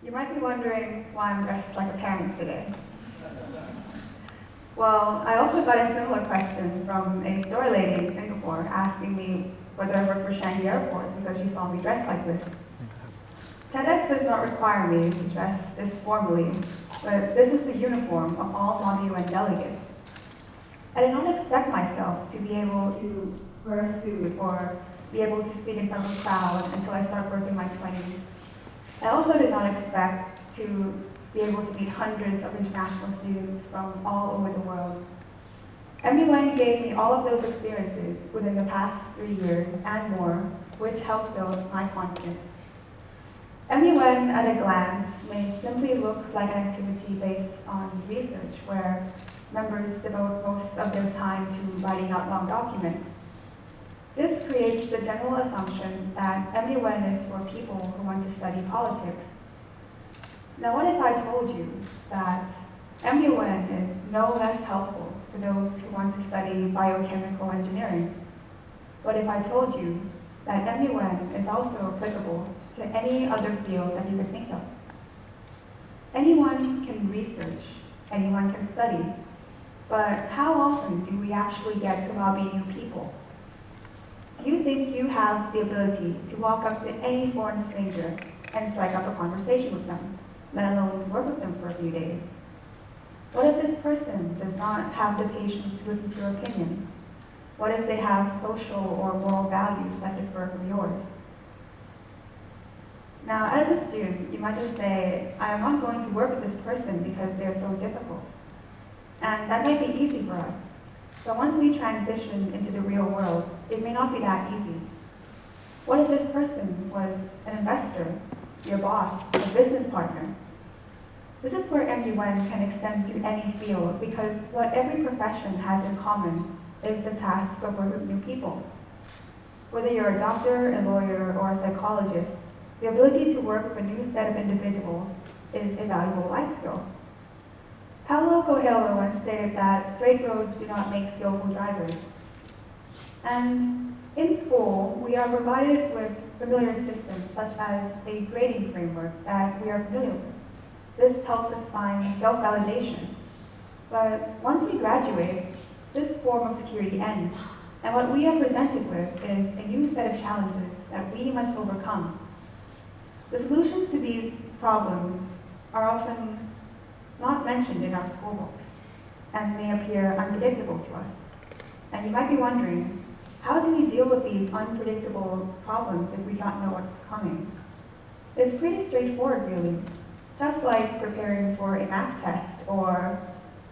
You might be wondering why I'm dressed like a parent today. Well, I also got a similar question from a store lady in Singapore asking me whether I work for Changi Airport because she saw me dressed like this. TEDx does not require me to dress this formally, but this is the uniform of all non-UN delegates. I did not expect myself to be able to wear a suit or be able to speak in front of a crowd until I started working in my 20s. I also did not expect to be able to meet hundreds of international students from all over the world. MUN gave me all of those experiences within the past 3 years and more, which helped build my confidence. MUN at a glance may simply look like an activity based on research where members devote most of their time to writing out long documents. This creates the general assumption that MUN is for people who want to study politics. Now, what if I told you that MUN is no less helpful to those who want to study biochemical engineering? What if I told you that MUN is also applicable to any other field that you could think of? Anyone can research, anyone can study, but how often do we actually get to lobby new people? Do you think you have the ability to walk up to any foreign stranger and strike up a conversation with them, let alone work with them for a few days? What if this person does not have the patience to listen to your opinion? What if they have social or moral values that differ from yours? Now, as a student, you might just say, I am not going to work with this person because they're so difficult. And that might be easy for us. But once we transition into the real world, it may not be that easy. What if this person was an investor, your boss, a business partner? This is where MUN can extend to any field because what every profession has in common is the task of working with new people. Whether you're a doctor, a lawyer, or a psychologist, the ability to work with a new set of individuals is a valuable life skill. Paulo Coelho once stated that straight roads do not make skillful drivers. And in school, we are provided with familiar systems such as a grading framework that we are familiar with. This helps us find self-validation. But once we graduate, this form of security ends. And what we are presented with is a new set of challenges that we must overcome. The solutions to these problems are often not mentioned in our school books and may appear unpredictable to us. And you might be wondering, how do we deal with these unpredictable problems if we don't know what's coming? It's pretty straightforward, really. Just like preparing for a math test or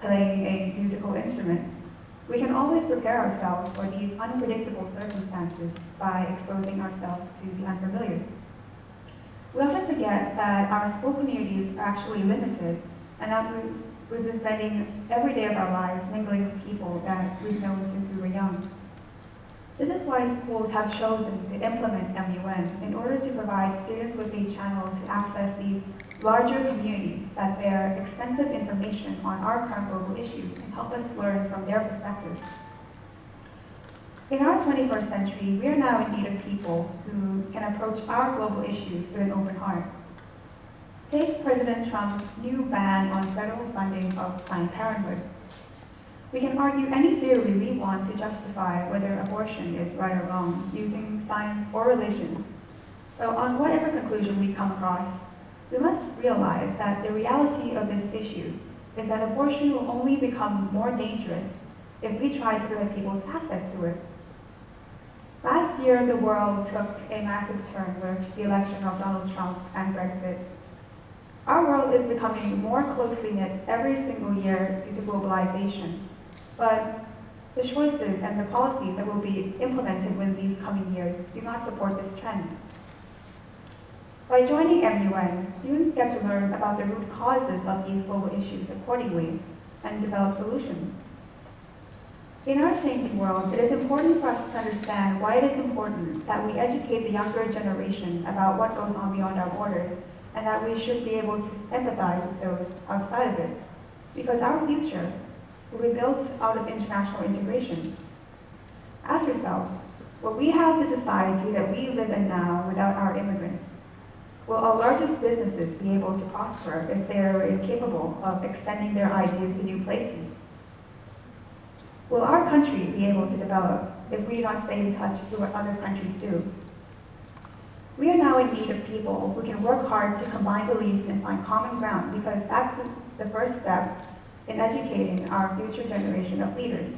playing a musical instrument, we can always prepare ourselves for these unpredictable circumstances by exposing ourselves to the unfamiliar. We often forget that our school communities are actually limited and that we've been spending every day of our lives mingling with people that we've known since we were young. This is why schools have chosen to implement MUN in order to provide students with a channel to access these larger communities that bear extensive information on our current global issues and help us learn from their perspectives. In our 21st century, we are now in need of people who can approach our global issues with an open heart. Take President Trump's new ban on federal funding of Planned Parenthood. We can argue any theory we want to justify whether abortion is right or wrong using science or religion. But on whatever conclusion we come across, we must realize that the reality of this issue is that abortion will only become more dangerous if we try to limit people's access to it. Last year, the world took a massive turn with the election of Donald Trump and Brexit. Our world is becoming more closely knit every single year due to globalization, but the choices and the policies that will be implemented within these coming years do not support this trend. By joining MUN, students get to learn about the root causes of these global issues accordingly and develop solutions. In our changing world, it is important for us to understand why it is important that we educate the younger generation about what goes on beyond our borders, and that we should be able to empathize with those outside of it, because our future will be built out of international integration. Ask yourself, will we have the society that we live in now without our immigrants? Will our largest businesses be able to prosper if they are incapable of extending their ideas to new places? Will our country be able to develop if we do not stay in touch with what other countries do? We are now in need of people who can work hard to combine beliefs and find common ground, because that's the first step in educating our future generation of leaders.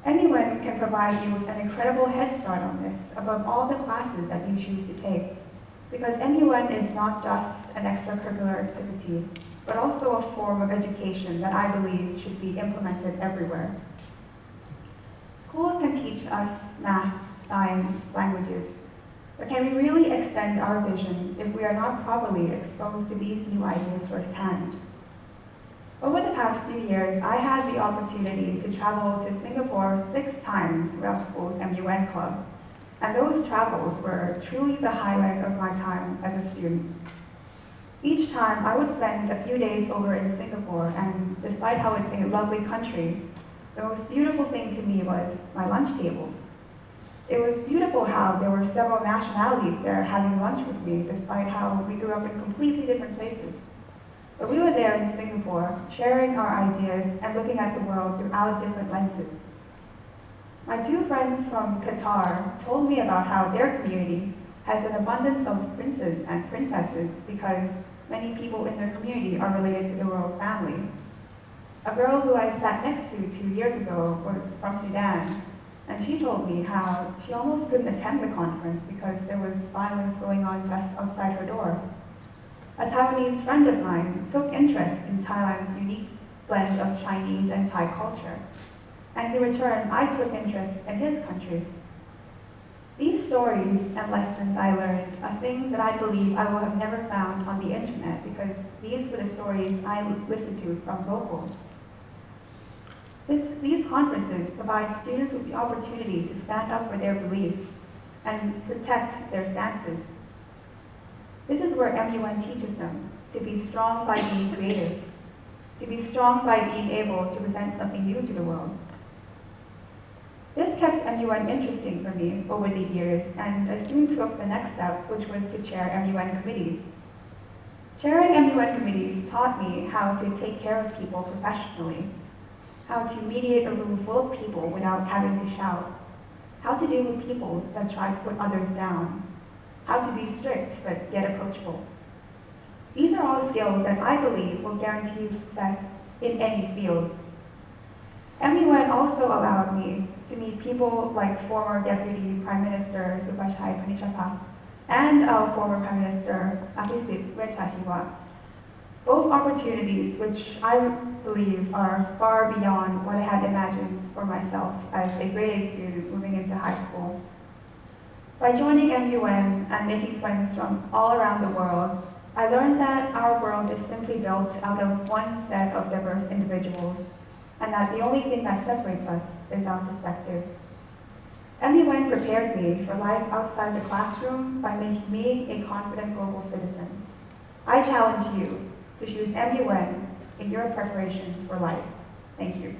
Anyone can provide you with an incredible head start on this above all the classes that you choose to take, because MUN is not just an extracurricular activity, but also a form of education that I believe should be implemented everywhere. Schools can teach us math, science, languages, but can we really extend our vision if we are not properly exposed to these new ideas firsthand? Over the past few years, I had the opportunity to travel to Singapore 6 times with our school's MUN club, and those travels were truly the highlight of my time as a student. Each time, I would spend a few days over in Singapore, and despite how it's a lovely country, the most beautiful thing to me was my lunch table. It was beautiful how there were several nationalities there having lunch with me, despite how we grew up in completely different places. But we were there in Singapore, sharing our ideas and looking at the world through our different lenses. My 2 friends from Qatar told me about how their community has an abundance of princes and princesses because many people in their community are related to the royal family. A girl who I sat next to 2 years ago was from Sudan, and she told me how she almost couldn't attend the conference because there was violence going on just outside her door. A Taiwanese friend of mine took interest in Thailand's unique blend of Chinese and Thai culture, and in return, I took interest in his country. These stories and lessons I learned are things that I believe I will have never found on the internet, because these were the stories I listened to from locals. These conferences provide students with the opportunity to stand up for their beliefs and protect their stances. This is where MUN teaches them to be strong by being creative, to be strong by being able to present something new to the world. This kept MUN interesting for me over the years, and I soon took the next step, which was to chair MUN committees. Chairing MUN committees taught me how to take care of people professionally, how to mediate a room full of people without having to shout, how to deal with people that try to put others down, how to be strict but yet approachable. These are all skills that I believe will guarantee you success in any field. MUN also allowed me to meet people like former Deputy Prime Minister Subhashai Panichapa and former Prime Minister Abhisit Vejjajiva. Both opportunities which I believe are far beyond what I had imagined for myself as a grade A student moving into high school. By joining MUN and making friends from all around the world, I learned that our world is simply built out of one set of diverse individuals, and that the only thing that separates us is our perspective. MUN prepared me for life outside the classroom by making me a confident global citizen. I challenge you to choose MUN in your preparation for life. Thank you.